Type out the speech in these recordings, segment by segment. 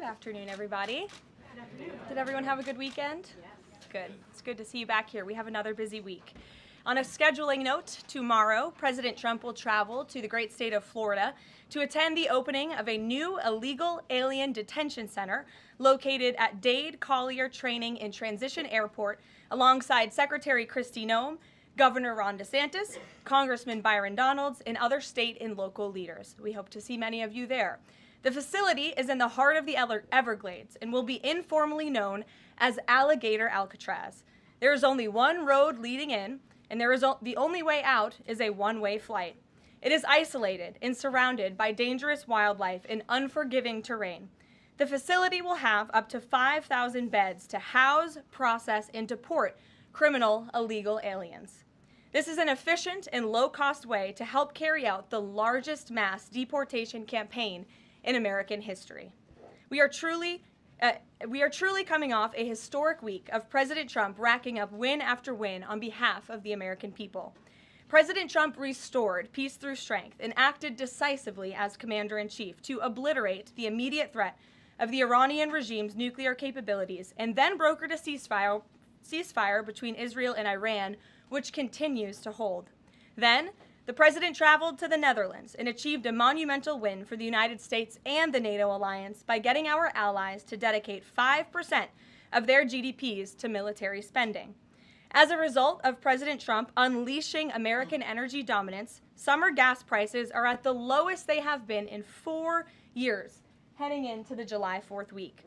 afternoon, everybody. Good afternoon. Did everyone have a good weekend? Yes. Good. It's good to see you back here. We have another busy week. On a scheduling note, tomorrow, President Trump will travel to the great state of Florida to attend the opening of a new illegal alien detention center located at Dade Collier Training and Transition Airport alongside Secretary Kristi Noem, Governor Ron DeSantis, Congressman Byron Donalds, and other state and local leaders. We hope to see many of you there. The facility is in the heart of the Everglades and will be informally known as Alligator Alcatraz. There is only one road leading in, and the only way out is a one-way flight. It is isolated and surrounded by dangerous wildlife and unforgiving terrain. The facility will have up to 5,000 beds to house, process, and deport criminal illegal aliens. This is an efficient and low-cost way to help carry out the largest mass deportation campaign in American history. We are truly coming off a historic week of President Trump racking up win after win on behalf of the American people. President Trump restored peace through strength and acted decisively as commander-in-chief to obliterate the immediate threat of the Iranian regime's nuclear capabilities and then brokered a ceasefire between Israel and Iran, which continues to hold. Then, the president traveled to the Netherlands and achieved a monumental win for the United States and the NATO alliance by getting our allies to dedicate 5% of their GDPs to military spending. As a result of President Trump unleashing American energy dominance, summer gas prices are at the lowest they have been in 4 years, heading into the July 4th week.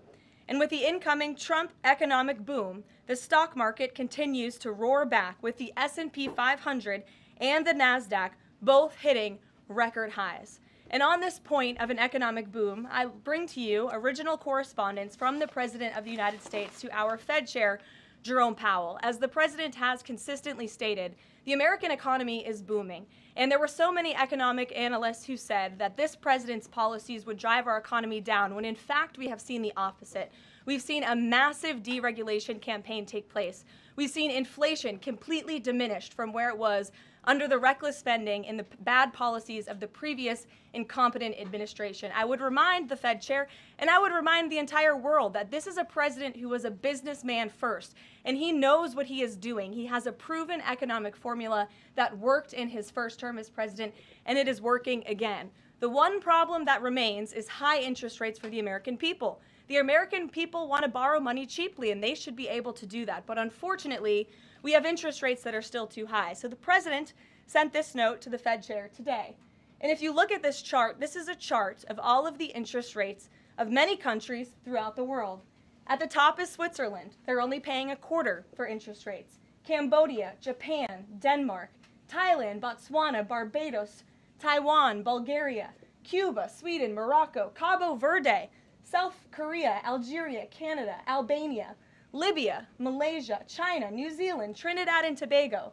And with the incoming Trump economic boom, the stock market continues to roar back, with the S&P 500 and the NASDAQ both hitting record highs. And on this point of an economic boom, I bring to you original correspondence from the President of the United States to our Fed Chair, Jerome Powell. As the President has consistently stated, the American economy is booming. And there were so many economic analysts who said that this president's policies would drive our economy down, when in fact we have seen the opposite. We've seen a massive deregulation campaign take place. We've seen inflation completely diminished from where it was under the reckless spending and the bad policies of the previous incompetent administration. I would remind the Fed chair, and I would remind the entire world, that this is a president who was a businessman first, and he knows what he is doing. He has a proven economic formula that worked in his first term as president, and it is working again. The one problem that remains is high interest rates for the American people. The American people want to borrow money cheaply, and they should be able to do that. But unfortunately, we have interest rates that are still too high. So the president sent this note to the Fed chair today. And if you look at this chart, this is a chart of all of the interest rates of many countries throughout the world. At the top is Switzerland. They're only paying a quarter for interest rates. Cambodia, Japan, Denmark, Thailand, Botswana, Barbados, Taiwan, Bulgaria, Cuba, Sweden, Morocco, Cabo Verde, South Korea, Algeria, Canada, Albania, Libya, Malaysia, China, New Zealand, Trinidad and Tobago,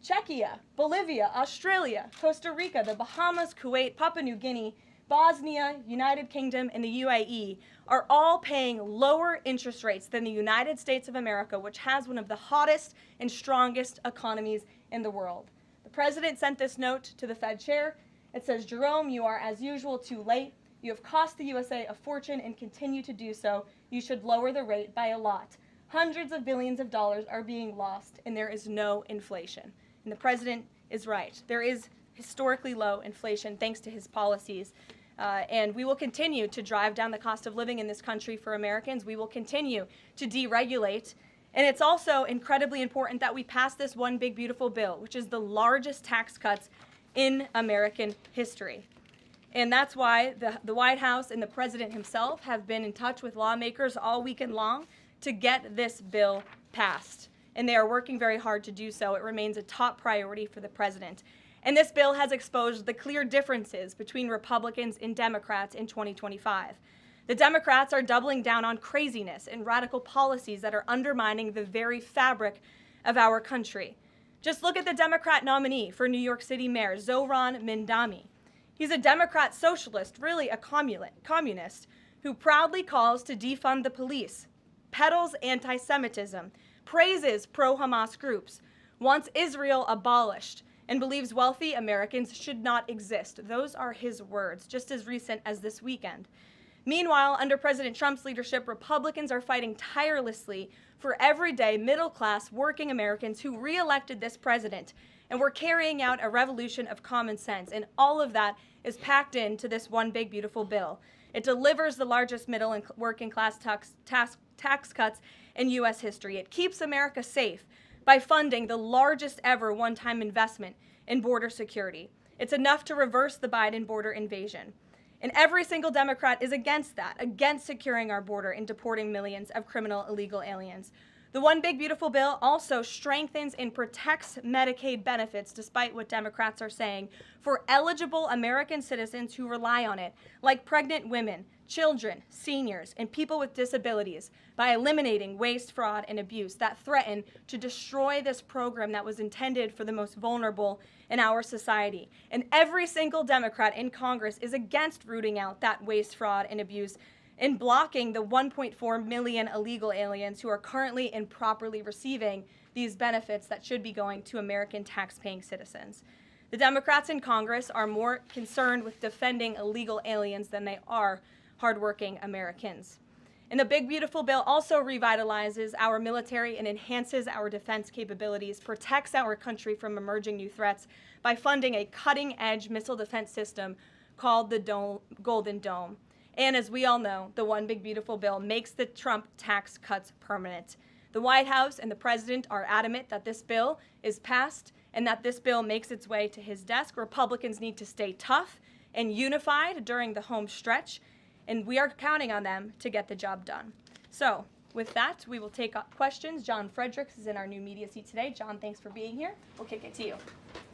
Czechia, Bolivia, Australia, Costa Rica, the Bahamas, Kuwait, Papua New Guinea, Bosnia, United Kingdom, and the UAE are all paying lower interest rates than the United States of America, which has one of the hottest and strongest economies in the world. The president sent this note to the Fed chair. It says, "Jerome, you are as usual too late. You have cost the USA a fortune and continue to do so. You should lower the rate by a lot. Hundreds of billions of dollars are being lost, and there is no inflation." And the president is right. There is historically low inflation thanks to his policies. And we will continue to drive down the cost of living in this country for Americans. We will continue to deregulate. And it's also incredibly important that we pass this one big, beautiful bill, which is the largest tax cuts in American history. And that's why the White House and the president himself have been in touch with lawmakers all weekend long to get this bill passed. And they are working very hard to do so. It remains a top priority for the president. And this bill has exposed the clear differences between Republicans and Democrats in 2025. The Democrats are doubling down on craziness and radical policies that are undermining the very fabric of our country. Just look at the Democrat nominee for New York City Mayor, Zohran Mamdani. He's a Democrat socialist, really a communist, who proudly calls to defund the police, peddles anti-Semitism, praises pro-Hamas groups, wants Israel abolished, and believes wealthy Americans should not exist. Those are his words, just as recent as this weekend. Meanwhile, under President Trump's leadership, Republicans are fighting tirelessly for everyday, middle-class, working Americans who re-elected this president. And we're carrying out a revolution of common sense. And all of that is packed into this one big, beautiful bill. It delivers the largest middle and working class tax cuts in U.S. history. It keeps America safe by funding the largest ever one-time investment in border security. It's enough to reverse the Biden border invasion. And every single Democrat is against that, against securing our border and deporting millions of criminal illegal aliens. The one big beautiful bill also strengthens and protects Medicaid benefits, despite what Democrats are saying, for eligible American citizens who rely on it, like pregnant women, children, seniors, and people with disabilities, by eliminating waste, fraud, and abuse that threaten to destroy this program that was intended for the most vulnerable in our society. And every single Democrat in Congress is against rooting out that waste, fraud, and abuse in blocking the 1.4 million illegal aliens who are currently improperly receiving these benefits that should be going to American tax-paying citizens. The Democrats in Congress are more concerned with defending illegal aliens than they are hardworking Americans. And the big beautiful bill also revitalizes our military and enhances our defense capabilities, protects our country from emerging new threats by funding a cutting-edge missile defense system called the Golden Dome. And as we all know, the one big beautiful bill makes the Trump tax cuts permanent. The White House and the president are adamant that this bill is passed and that this bill makes its way to his desk. Republicans need to stay tough and unified during the home stretch, and we are counting on them to get the job done. So with that, we will take up questions. John Fredericks is in our new media seat today. John, thanks for being here. We'll kick it to you.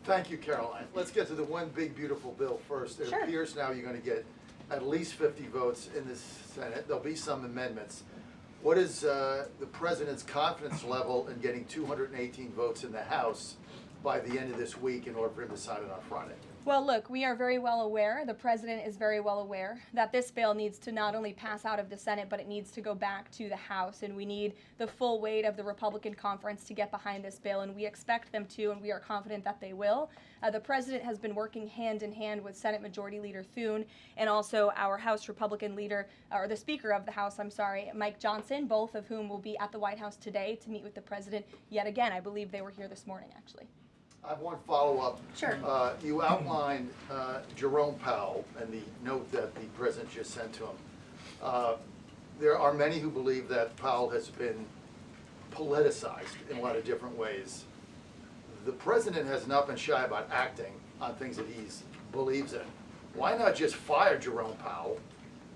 Thank you, Karoline. Let's get to the one big beautiful bill first. It appears now you're going to get at least 50 votes in the Senate. There'll be some amendments. What is the president's confidence level in getting 218 votes in the House by the end of this week in order for him to sign it on Friday? Well, look, we are very well aware, the president is very well aware, that this bill needs to not only pass out of the Senate, but it needs to go back to the House, and we need the full weight of the Republican conference to get behind this bill, and we expect them to, and we are confident that they will. The president has been working hand in hand with Senate Majority Leader Thune and also our House Republican leader, or the Speaker of the House, Mike Johnson, both of whom will be at the White House today to meet with the president yet again. I believe they were here this morning, actually. I have one follow-up. Sure. You outlined Jerome Powell and the note that the president just sent to him. There are many who believe that Powell has been politicized in a lot of different ways. The president has not been shy about acting on things that he believes in. Why not just fire Jerome Powell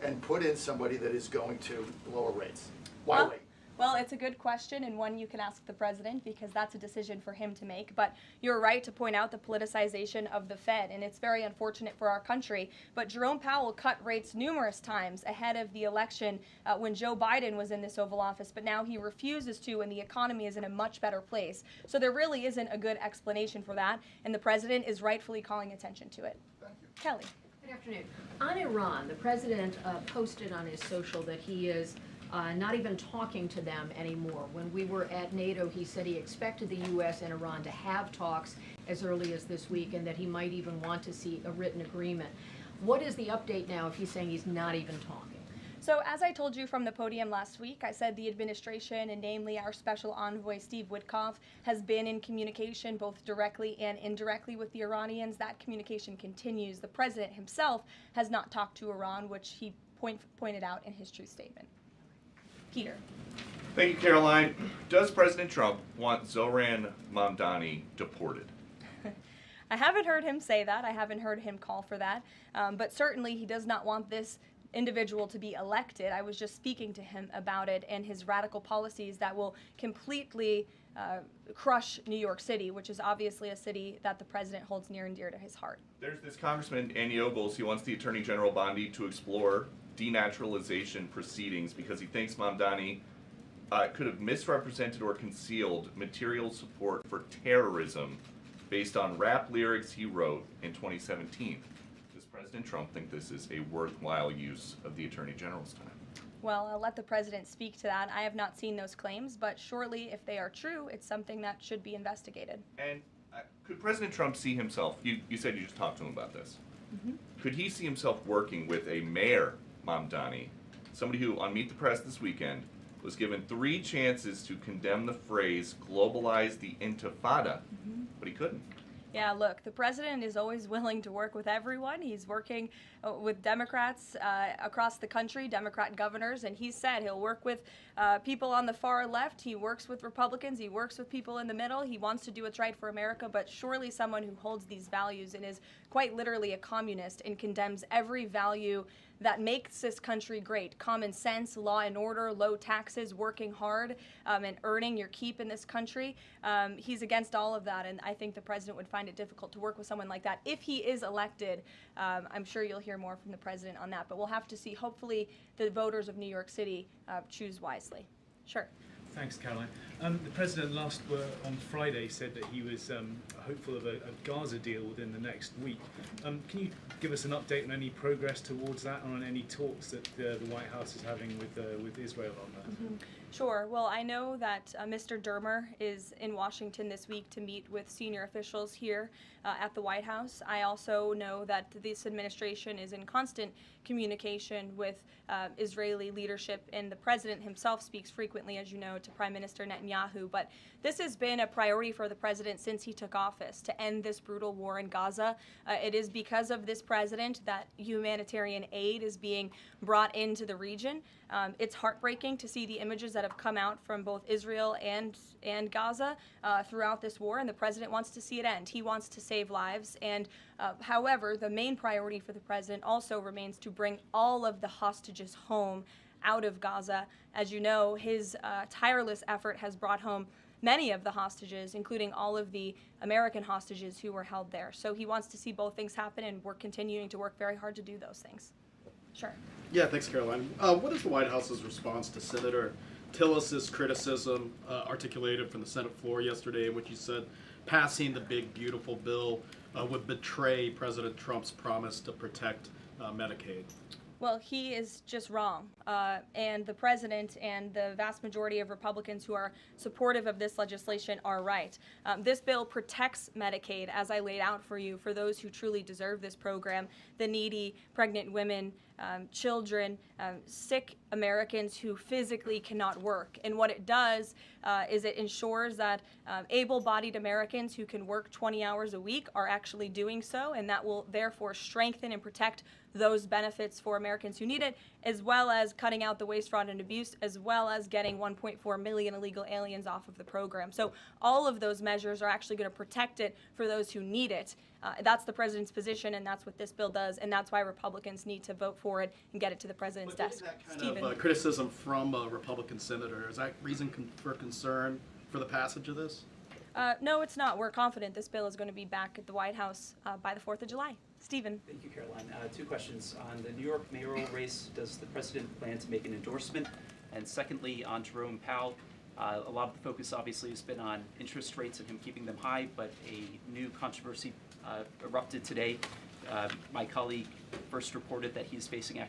and put in somebody that is going to lower rates? Why wait? Well, it's a good question, and one you can ask the president, because that's a decision for him to make. But you're right to point out the politicization of the Fed, and it's very unfortunate for our country. But Jerome Powell cut rates numerous times ahead of the election when Joe Biden was in this Oval Office, but now he refuses to, and the economy is in a much better place. So there really isn't a good explanation for that, and the president is rightfully calling attention to it. Thank you. Kelly. Good afternoon. On Iran, the president posted on his social that he is not even talking to them anymore. When we were at NATO, he said he expected the U.S. and Iran to have talks as early as this week, and that he might even want to see a written agreement. What is the update now if he's saying he's not even talking? So as I told you from the podium last week, I said the administration, and namely our special envoy Steve Witkoff, has been in communication both directly and indirectly with the Iranians. That communication continues. The president himself has not talked to Iran, which he pointed out in his truth statement. Peter. Thank you, Caroline. Does President Trump want Zohran Mamdani deported? I haven't heard him say that. I haven't heard him call for that. But certainly he does not want this individual to be elected. I was just speaking to him about it and his radical policies that will completely crush New York City, which is obviously a city that the president holds near and dear to his heart. There's this Congressman, Andy Ogles. He wants the Attorney General Bondi to explore denaturalization proceedings because he thinks Mamdani could have misrepresented or concealed material support for terrorism based on rap lyrics he wrote in 2017. Does President Trump think this is a worthwhile use of the Attorney General's time? Well, I'll let the president speak to that. I have not seen those claims, but surely if they are true, it's something that should be investigated. And could President Trump see himself, you said you just talked to him about this, Mm-hmm. could he see himself working with a mayor Mamdani, somebody who, on Meet the Press this weekend, was given 3 chances to condemn the phrase globalize the intifada, but he couldn't. Yeah, look, the president is always willing to work with everyone. He's working with Democrats across the country, Democrat governors, and he said he'll work with people on the far left. He works with Republicans. He works with people in the middle. He wants to do what's right for America, but surely someone who holds these values and is quite literally a communist and condemns every value that makes this country great. Common sense, law and order, low taxes, working hard, and earning your keep in this country. He's against all of that, and I think the president would find it difficult to work with someone like that. If he is elected, I'm sure you'll hear more from the president on that, but we'll have to see. Hopefully the voters of New York City choose wisely. Sure. Thanks, Caroline. The president on Friday said that he was hopeful of a Gaza deal within the next week. Can you give us an update on any progress towards that, and on any talks that the White House is having with Israel on that? Sure. Well, I know that Mr. Dermer is in Washington this week to meet with senior officials here at the White House. I also know that this administration is in constant communication with Israeli leadership, and the president himself speaks frequently, as you know, to Prime Minister Netanyahu. But this has been a priority for the president since he took office, to end this brutal war in Gaza. It is because of this president that humanitarian aid is being brought into the region. It's heartbreaking to see the images that have come out from both Israel and Gaza throughout this war, and the president wants to see it end. He wants to save lives, and however, the main priority for the president also remains to bring all of the hostages home out of Gaza. As you know, his tireless effort has brought home many of the hostages, including all of the American hostages who were held there. So he wants to see both things happen, and we're continuing to work very hard to do those things. Sure. Yeah, thanks, Caroline. What is the White House's response to Senator Tillis's criticism articulated from the Senate floor yesterday, in which he said passing the big, beautiful bill would betray President Trump's promise to protect Medicaid? Well, he is just wrong. And the president and the vast majority of Republicans who are supportive of this legislation are right. This bill protects Medicaid, as I laid out for you, for those who truly deserve this program, the needy, pregnant women, children, sick Americans who physically cannot work. And what it does is it ensures that able-bodied Americans who can work 20 hours a week are actually doing so, and that will therefore strengthen and protect those benefits for Americans who need it, as well as cutting out the waste, fraud, and abuse, as well as getting 1.4 million illegal aliens off of the program. So all of those measures are actually going to protect it for those who need it. That's the president's position, and that's what this bill does, and that's why Republicans need to vote for it and get it to the president's desk. That kind of criticism from a Republican senator, is that reason for concern for the passage of this? No, it's not. We're confident this bill is going to be back at the White House by the 4th of July. Stephen. Thank you, Caroline. 2 questions. On the New York mayoral race, does the president plan to make an endorsement? And secondly, on Jerome Powell, a lot of the focus obviously has been on interest rates and him keeping them high, but a new controversy erupted today. My colleague first reported that he's facing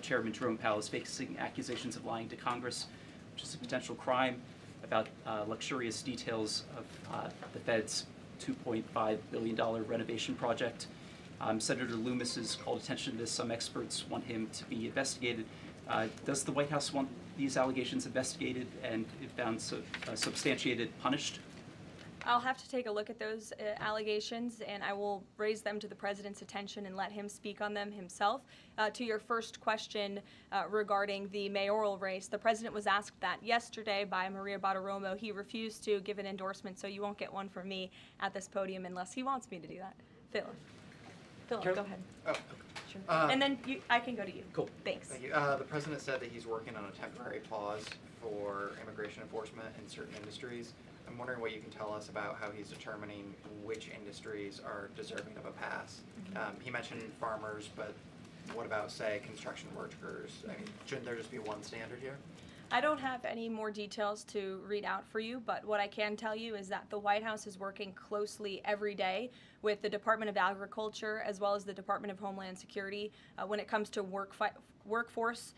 Chairman Jerome Powell is facing accusations of lying to Congress, which is a potential crime, about luxurious details of the Fed's $2.5 billion renovation project. Senator Loomis has called attention to this. Some experts want him to be investigated. Does the White House want these allegations investigated and, if found substantiated, punished? I'll have to take a look at those allegations, and I will raise them to the president's attention and let him speak on them himself. To your first question regarding the mayoral race, the president was asked that yesterday by Maria Bartiromo. He refused to give an endorsement, so you won't get one from me at this podium unless he wants me to do that. Philip, go ahead. Oh, Sure. And then I can go to you. cool. Thanks. Thank you. The president said that he's working on a temporary pause for immigration enforcement in certain industries. I'm wondering what you can tell us about how he's determining which industries are deserving of a pass. He mentioned farmers, but what about, say, construction workers? I mean, shouldn't there just be one standard here? I don't have any more details to read out for you, but what I can tell you is that the White House is working closely every day with the Department of Agriculture as well as the Department of Homeland Security when it comes to workforce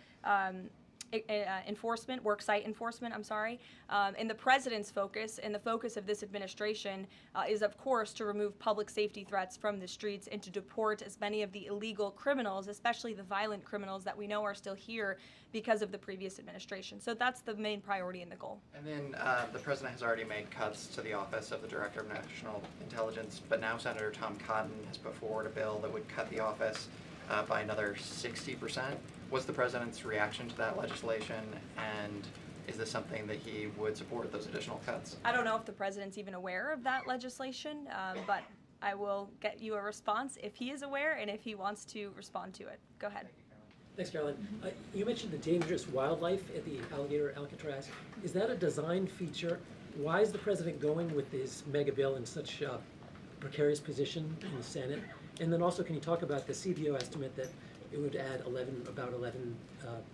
enforcement, work site enforcement, I'm sorry. And the president's focus and the focus of this administration is, of course, to remove public safety threats from the streets and to deport as many of the illegal criminals, especially the violent criminals that we know are still here because of the previous administration. So that's the main priority and the goal. And then the president has already made cuts to the office of the Director of National Intelligence, but now Senator Tom Cotton has put forward a bill that would cut the office by another 60%. What's the president's reaction to that legislation, and is this something that he would support, those additional cuts? I don't know if the president's even aware of that legislation, but I will get you a response if he is aware and if he wants to respond to it. Go ahead. Thanks, Caroline. You mentioned the dangerous wildlife at the alligator Alcatraz. Is that a design feature? Why is the president going with this mega bill in such a precarious position in the Senate? And then also, can you talk about the CBO estimate that it would add about 11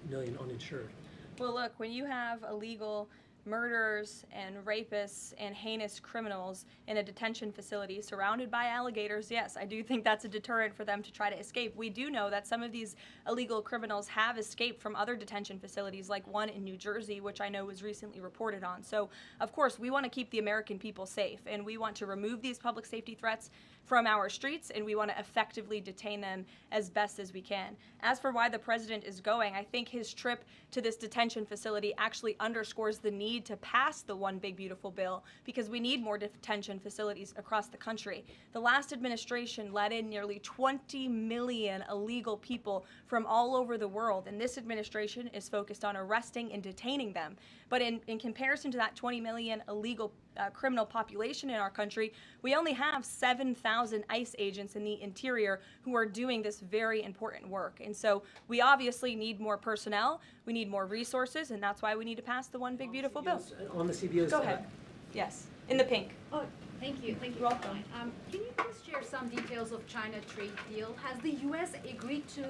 million uninsured? Well, look, when you have illegal murderers and rapists and heinous criminals in a detention facility surrounded by alligators, yes, I do think that's a deterrent for them to try to escape. We do know that some of these illegal criminals have escaped from other detention facilities, like one in New Jersey, which I know was recently reported on. So, of course, we want to keep the American people safe, and we want to remove these public safety threats from our streets, and we want to effectively detain them as best as we can. As for why the president is going, I think his trip to this detention facility actually underscores the need to pass the One Big Beautiful Bill, because we need more detention facilities across the country. The last administration let in nearly 20 million illegal people from all over the world, and this administration is focused on arresting and detaining them. But in comparison to that 20 million illegal criminal population in our country, we only have 7,000 ICE agents in the interior who are doing this very important work. And so we obviously need more personnel, we need more resources, and that's why we need to pass the One Big Beautiful Bill. On the CBOs. Go ahead. Yes, in the pink. Oh, thank you. Thank you. You're welcome. Can you please share some details of China trade deal? Has the U.S. agreed to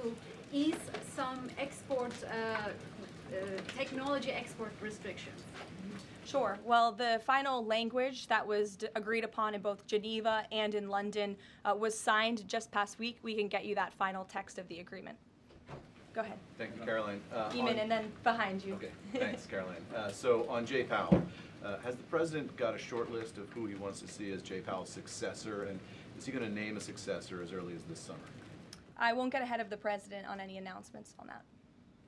ease some export, technology export restrictions? Sure. Well, the final language that was agreed upon in both Geneva and in London was signed just past week. We can get you that final text of the agreement. Go ahead. Thank you, Caroline. Eamon, and then behind you. Okay, thanks, Caroline. So on Jay Powell, has the president got a short list of who he wants to see as Jay Powell's successor, and is he going to name a successor as early as this summer? I won't get ahead of the president on any announcements on that.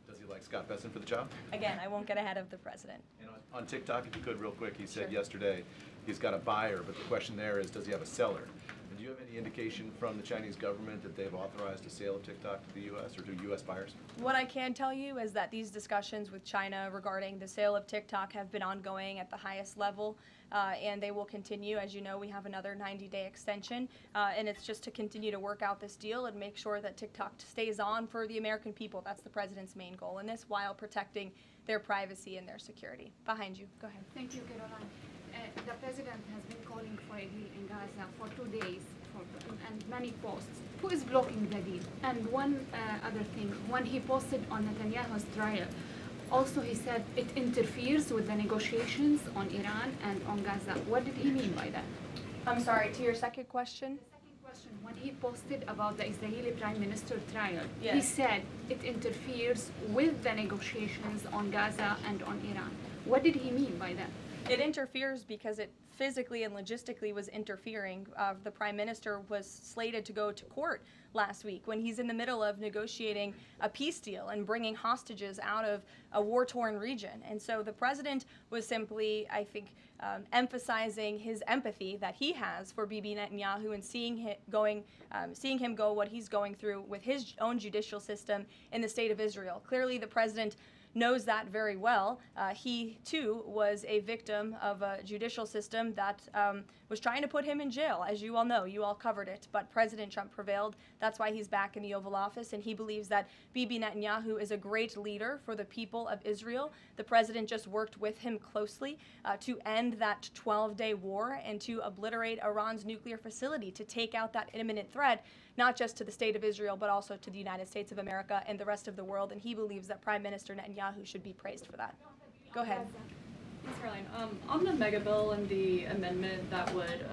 Does he like Scott Besson for the job? Again, I won't get ahead of the president. And on TikTok, if you could, real quick, he said Sure. yesterday he's got a buyer, but the question there is, does he have a seller? And do you have any indication from the Chinese government that they've authorized a sale of TikTok to the U.S. or to U.S. buyers? What I can tell you is that these discussions with China regarding the sale of TikTok have been ongoing at the highest level, and they will continue. As you know, we have another 90-day extension, and it's just to continue to work out this deal and make sure that TikTok stays on for the American people. That's the president's main goal in this, while protecting their privacy and their security. Behind you. Go ahead. Thank you, Karoline. The president has been calling for a deal in Gaza for 2 days and many posts. Who is blocking the deal? And one other thing, when he posted on Netanyahu's trial, also he said it interferes with the negotiations on Iran and on Gaza. What did he mean by that? I'm sorry, to your second question? The second question, when he posted about the Israeli Prime Minister trial, Yes. he said it interferes with the negotiations on Gaza and on Iran. What did he mean by that? It interferes because it physically and logistically was interfering. The prime minister was slated to go to court last week when he's in the middle of negotiating a peace deal and bringing hostages out of a war-torn region. And so the president was simply, I think, emphasizing his empathy that he has for Bibi Netanyahu and seeing him go what he's going through with his own judicial system in the state of Israel. Clearly, the president knows that very well. He, too, was a victim of a judicial system that was trying to put him in jail. As you all know, you all covered it, but President Trump prevailed. That's why he's back in the Oval Office, and he believes that Bibi Netanyahu is a great leader for the people of Israel. The president just worked with him closely to end that 12-day war and to obliterate Iran's nuclear facility, to take out that imminent threat, not just to the state of Israel, but also to the United States of America and the rest of the world. And he believes that Prime Minister Netanyahu should be praised for that. Go ahead. Thanks, Caroline. On the mega bill and the amendment that would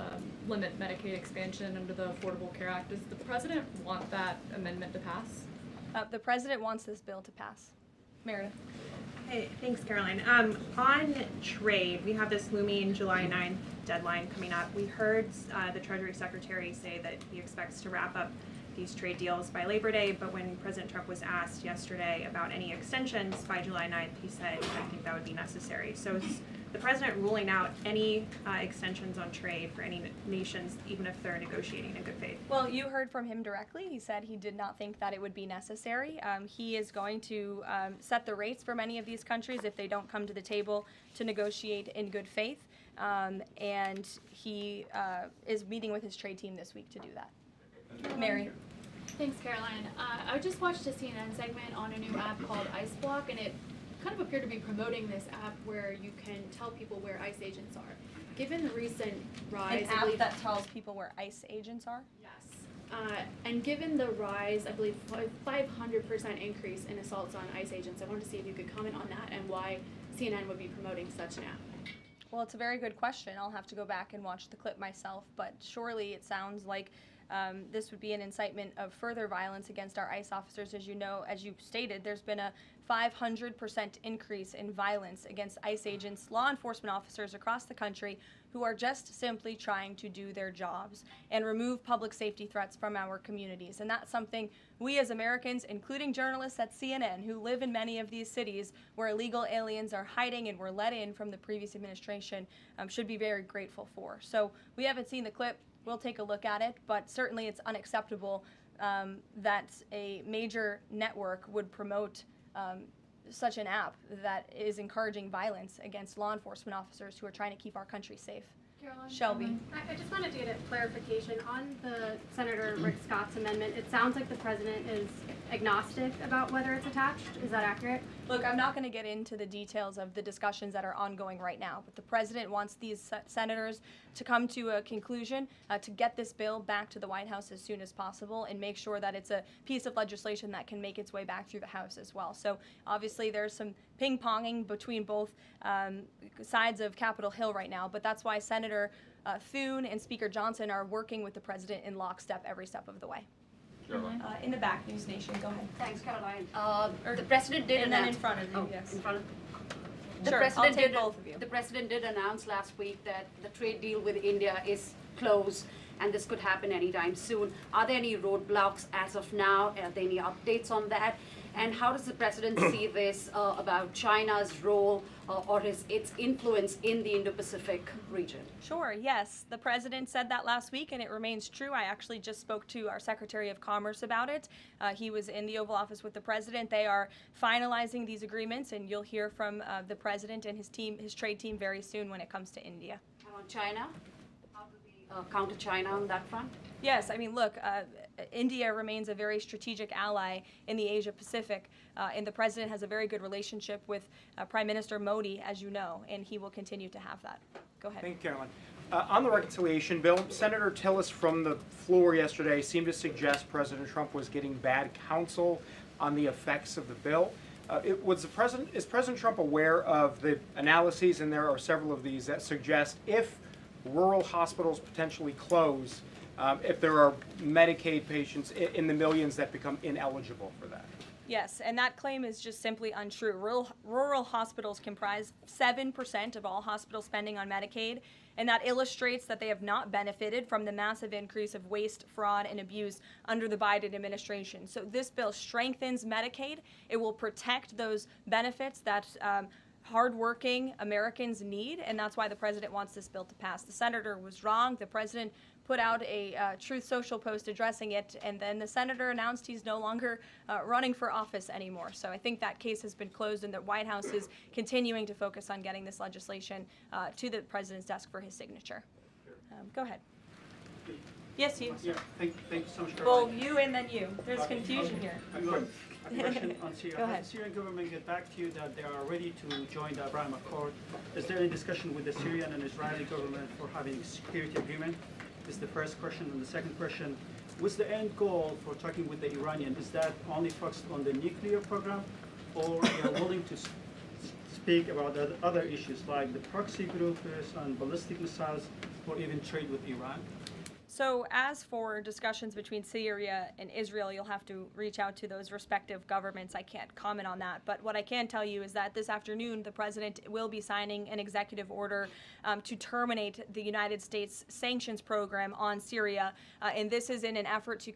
limit Medicaid expansion under the Affordable Care Act, does the president want that amendment to pass? The president wants this bill to pass. Meredith. Hey, thanks, Caroline. On trade, we have this looming July 9th deadline coming up. We heard the Treasury Secretary say that he expects to wrap up these trade deals by Labor Day, but when President Trump was asked yesterday about any extensions by July 9th, he said, I think that would be necessary. So is the president ruling out any extensions on trade for any nations, even if they're negotiating in good faith? Well, you heard from him directly. He said he did not think that it would be necessary. He is going to set the rates for many of these countries if they don't come to the table to negotiate in good faith. And he is meeting with his trade team this week to do that. Mary. Thanks, Caroline. I just watched a CNN segment on a new app called Ice Block, and it kind of appeared to be promoting this app where you can tell people where ICE agents are. Given the recent rise, An app that tells people where ICE agents are? Yes. And given the rise, I believe 500% increase in assaults on ICE agents, I wanted to see if you could comment on that and why CNN would be promoting such an app. Well, it's a very good question. I'll have to go back and watch the clip myself, but surely it sounds like this would be an incitement of further violence against our ICE officers. As you know, as you stated, there's been a 500% increase in violence against ICE agents, law enforcement officers across the country who are just simply trying to do their jobs and remove public safety threats from our communities. And that's something we as Americans, including journalists at CNN who live in many of these cities where illegal aliens are hiding and were let in from the previous administration, should be very grateful for. So we haven't seen the clip. We'll take a look at it, but certainly it's unacceptable that a major network would promote such an app that is encouraging violence against law enforcement officers who are trying to keep our country safe. Caroline? Shelby. I just wanted to get a clarification on the Senator Rick Scott's amendment. It sounds like the president is agnostic about whether it's attached. Is that accurate? Look, I'm not going to get into the details of the discussions that are ongoing right now, but the president wants these senators to come to a conclusion, to get this bill back to the White House as soon as possible and make sure that it's a piece of legislation that can make its way back through the House as well. So obviously there's some ping-ponging between both sides of Capitol Hill right now, but that's why Senator Thune and Speaker Johnson are working with the president in lockstep every step of the way. In the back, News Nation, go ahead. Thanks, Caroline. The president did and then in announce. front of you, Oh, yes. in front of. Sure, I'll take both of you. The president did announce last week that the trade deal with India is closed, and this could happen anytime soon. Are there any roadblocks as of now? Are there any updates on that? And how does the president see this about China's role or its influence in the Indo-Pacific region? Sure, yes. The president said that last week, and it remains true. I actually just spoke to our Secretary of Commerce about it. He was in the Oval Office with the president. They are finalizing these agreements, and you'll hear from the president and his team, his trade team, very soon when it comes to India. And on China? How do we counter China on that front? Yes, I mean, look, India remains a very strategic ally in the Asia Pacific, and the president has a very good relationship with Prime Minister Modi, as you know, and he will continue to have that. Go ahead. Thank you, Caroline. On the reconciliation bill, Senator Tillis from the floor yesterday seemed to suggest President Trump was getting bad counsel on the effects of the bill. Is President Trump aware of the analyses, and there are several of these, that suggest if rural hospitals potentially close, if there are Medicaid patients in the millions that become ineligible for that? Yes, and that claim is just simply untrue. Rural hospitals comprise 7% of all hospital spending on Medicaid, and that illustrates that they have not benefited from the massive increase of waste, fraud, and abuse under the Biden administration. So this bill strengthens Medicaid. It will protect those benefits that hardworking Americans need, and that's why the president wants this bill to pass. The senator was wrong. The president put out a Truth Social post addressing it, and then the senator announced he's no longer running for office anymore. So I think that case has been closed, and the White House is continuing to focus on getting this legislation to the president's desk for his signature. Go ahead. Yes, you. Yeah, thank you so much, Well, Caroline. you and then you. There's confusion here. A question on Syria. Go ahead. Has the Syrian government get back to you that they are ready to join the Abraham Accord? Is there any discussion with the Syrian and Israeli government for having a security agreement? This is the first question. And the second question, what's the end goal for talking with the Iranian? Is that only focused on the nuclear program, or they are willing to speak about other issues like the proxy groups and ballistic missiles, or even trade with Iran? So as for discussions between Syria and Israel, you'll have to reach out to those respective governments. I can't comment on that. But what I can tell you is that this afternoon, the president will be signing an executive order to terminate the United States sanctions program on Syria. And this is in an effort to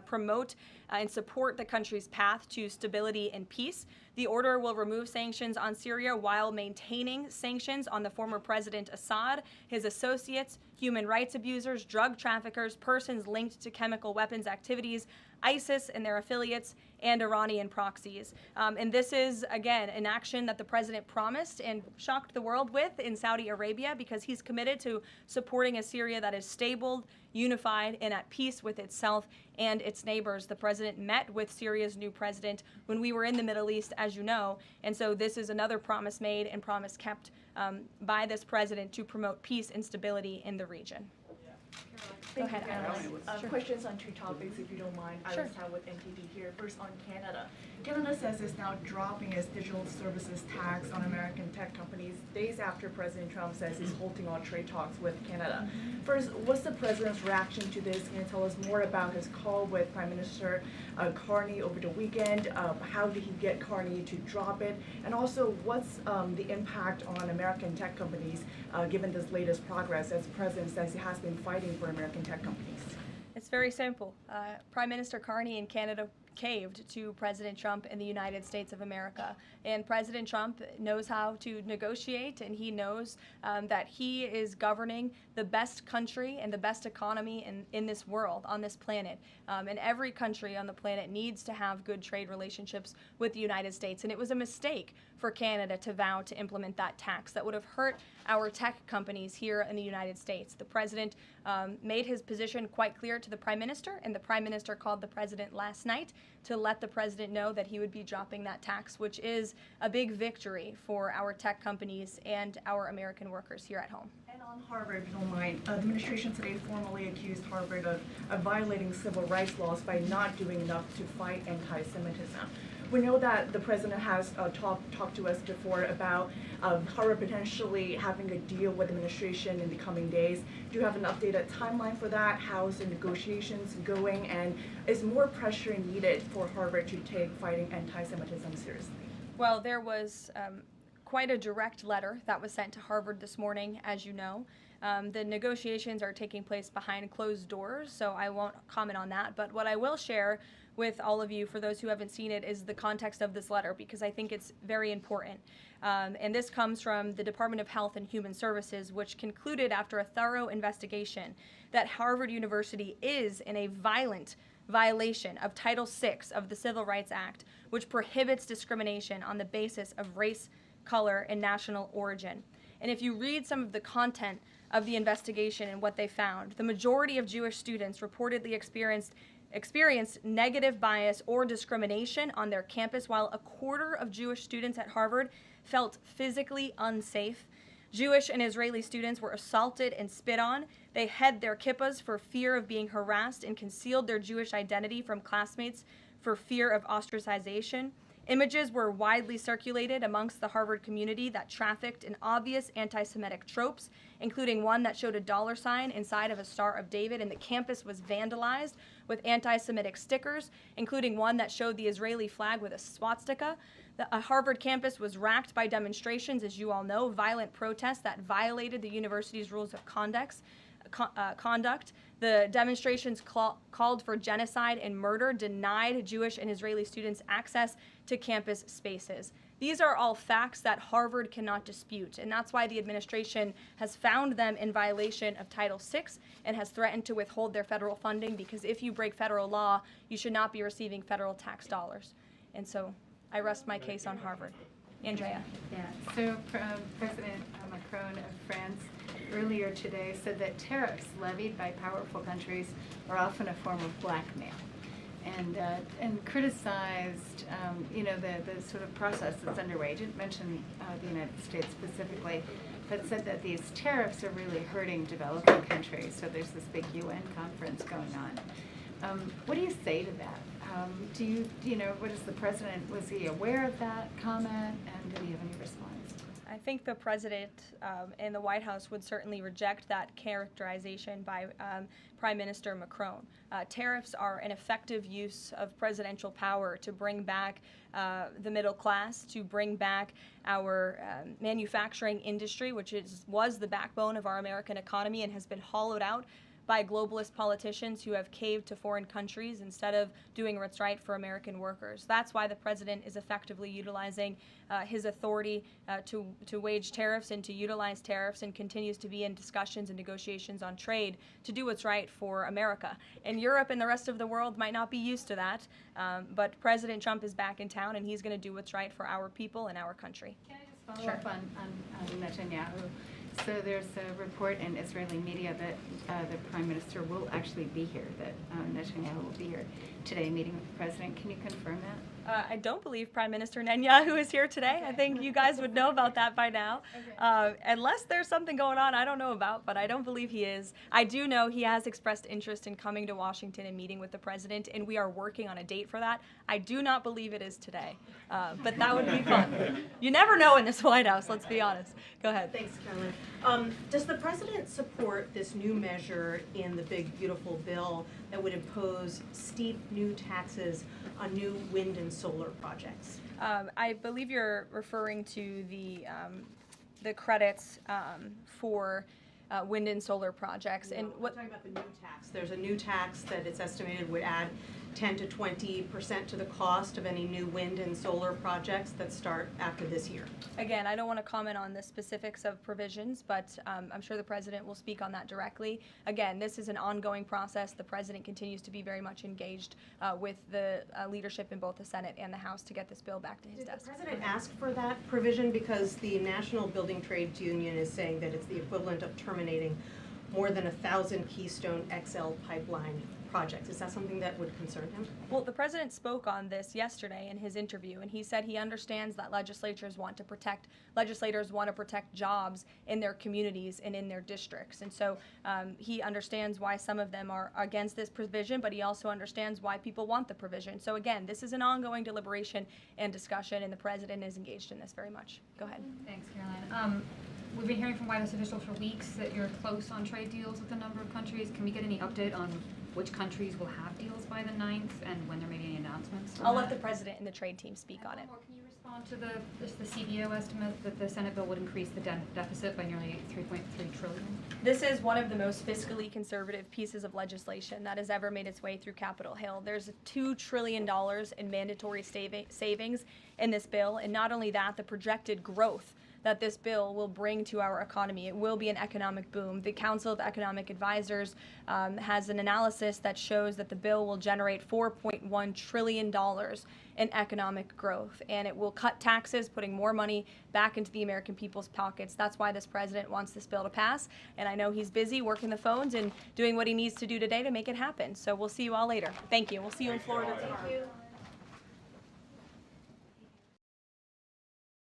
promote and support the country's path to stability and peace. The order will remove sanctions on Syria while maintaining sanctions on the former President Assad, his associates, human rights abusers, drug traffickers, persons linked to chemical weapons activities, ISIS and their affiliates, and Iranian proxies. And this is, again, an action that the president promised and shocked the world with in Saudi Arabia, because he's committed to supporting a Syria that is stable, unified, and at peace with itself and its neighbors. The president met with Syria's new president when we were in the Middle East, as you know, and so this is another promise made and promise kept by this president to promote peace and stability in the region. Go ahead, Iris. Questions on two topics, if you don't mind. Sure. Iris with NTD here. First on Canada. Canada says it's now dropping its digital services tax on American tech companies days after President Trump says he's halting all trade talks with Canada. First, what's the president's reaction to this? Can you tell us more about his call with Prime Minister Carney over the weekend? How did he get Carney to drop it? And also, what's the impact on American tech companies given this latest progress, as the president says he has been fighting for American tech companies? It's very simple. Prime Minister Carney in Canada caved to President Trump in the United States of America. And President Trump knows how to negotiate, and he knows that he is governing the best country and the best economy in this world, on this planet. And every country on the planet needs to have good trade relationships with the United States. And it was a mistake for Canada to vow to implement that tax that would have hurt our tech companies here in the United States. The president made his position quite clear to the Prime Minister, and the Prime Minister called the president last night to let the president know that he would be dropping that tax, which is a big victory for our tech companies and our American workers here at home. And on Harvard, if you don't mind, the administration today formally accused Harvard of violating civil rights laws by not doing enough to fight anti-Semitism. We know that the president has talked to us before about Harvard potentially having a deal with the administration in the coming days. Do you have an updated timeline for that? How's the negotiations going? And is more pressure needed for Harvard to take fighting anti-Semitism seriously? Well, there was quite a direct letter that was sent to Harvard this morning, as you know. The negotiations are taking place behind closed doors, so I won't comment on that. But what I will share with all of you, for those who haven't seen it, is the context of this letter, because I think it's very important. And this comes from the Department of Health and Human Services, which concluded after a thorough investigation that Harvard University is in a violent violation of Title VI of the Civil Rights Act, which prohibits discrimination on the basis of race, color, and national origin. And if you read some of the content of the investigation and what they found, the majority of Jewish students reportedly experienced negative bias or discrimination on their campus, while a quarter of Jewish students at Harvard felt physically unsafe. Jewish and Israeli students were assaulted and spit on. They hid their kippahs for fear of being harassed and concealed their Jewish identity from classmates for fear of ostracization. Images were widely circulated amongst the Harvard community that trafficked in obvious anti-Semitic tropes, including one that showed a $sign inside of a Star of David, and the campus was vandalized with anti-Semitic stickers, including one that showed the Israeli flag with a swastika. The Harvard campus was racked by demonstrations, as you all know, violent protests that violated the university's rules of conduct. The demonstrations called for genocide and murder, denied Jewish and Israeli students access to campus spaces. These are all facts that Harvard cannot dispute, and that's why the administration has found them in violation of Title VI and has threatened to withhold their federal funding, because if you break federal law, you should not be receiving federal tax dollars. And so I rest my case on Harvard. Andrea. Yeah, so President Macron of France earlier today said that tariffs levied by powerful countries are often a form of blackmail, and criticized the sort of process that's underway. He didn't mention the United States specifically, but said that these tariffs are really hurting developing countries. So there's this big UN conference going on. What do you say to that? What is the president, was he aware of that comment, and did he have any response? I think the president and the White House would certainly reject that characterization by Prime Minister Macron. Tariffs are an effective use of presidential power to bring back the middle class, to bring back our manufacturing industry, which was the backbone of our American economy and has been hollowed out by globalist politicians who have caved to foreign countries instead of doing what's right for American workers. That's why the president is effectively utilizing his authority to wage tariffs and to utilize tariffs, and continues to be in discussions and negotiations on trade to do what's right for America. And Europe and the rest of the world might not be used to that, but President Trump is back in town, and he's going to do what's right for our people and our country. Can I just follow up on Netanyahu? So there's a report in Israeli media that the Prime Minister will actually be here, that Netanyahu will be here today meeting with the President. Can you confirm that? I don't believe Prime Minister Netanyahu is here today. I think you guys would know about that by now. Unless there's something going on I don't know about, but I don't believe he is. I do know he has expressed interest in coming to Washington and meeting with the president, and we are working on a date for that. I do not believe it is today, but that would be fun. You never know in this White House, let's be honest. Go ahead. Thanks, Karoline. Does the president support this new measure in the big, beautiful bill that would impose steep new taxes on new wind and solar projects? I believe you're referring to the credits for wind and solar projects. No, And we're talking about the new tax. There's a new tax that it's estimated would add 10 to 20% to the cost of any new wind and solar projects that start after this year. Again, I don't want to comment on the specifics of provisions, but I'm sure the president will speak on that directly. Again, this is an ongoing process. The president continues to be very much engaged with the leadership in both the Senate and the House to get this bill back to his desk. Did the president ask for that provision? Because the National Building Trades Union is saying that it's the equivalent of terminating more than 1,000 Keystone XL pipeline projects. Is that something that would concern him? Well, the president spoke on this yesterday in his interview, and he said he understands that legislators want to protect jobs in their communities and in their districts. And so he understands why some of them are against this provision, but he also understands why people want the provision. So again, this is an ongoing deliberation and discussion, and the president is engaged in this very much. Go ahead. Thanks, Caroline. We've been hearing from White House officials for weeks that you're close on trade deals with a number of countries. Can we get any update on which countries will have deals by the 9th and when there may be any announcements? I'll let the president and the trade team speak on it. Can you respond to the CBO estimate that the Senate bill would increase the deficit by nearly $3.3 trillion? This is one of the most fiscally conservative pieces of legislation that has ever made its way through Capitol Hill. There's $2 trillion in mandatory savings in this bill, and not only that, the projected growth that this bill will bring to our economy. It will be an economic boom. The Council of Economic Advisors has an analysis that shows that the bill will generate $4.1 trillion in economic growth, and it will cut taxes, putting more money back into the American people's pockets. That's why this president wants this bill to pass, and I know he's busy working the phones and doing what he needs to do today to make it happen. So we'll see you all later. Thank you. We'll see you in Florida tomorrow. Thank you.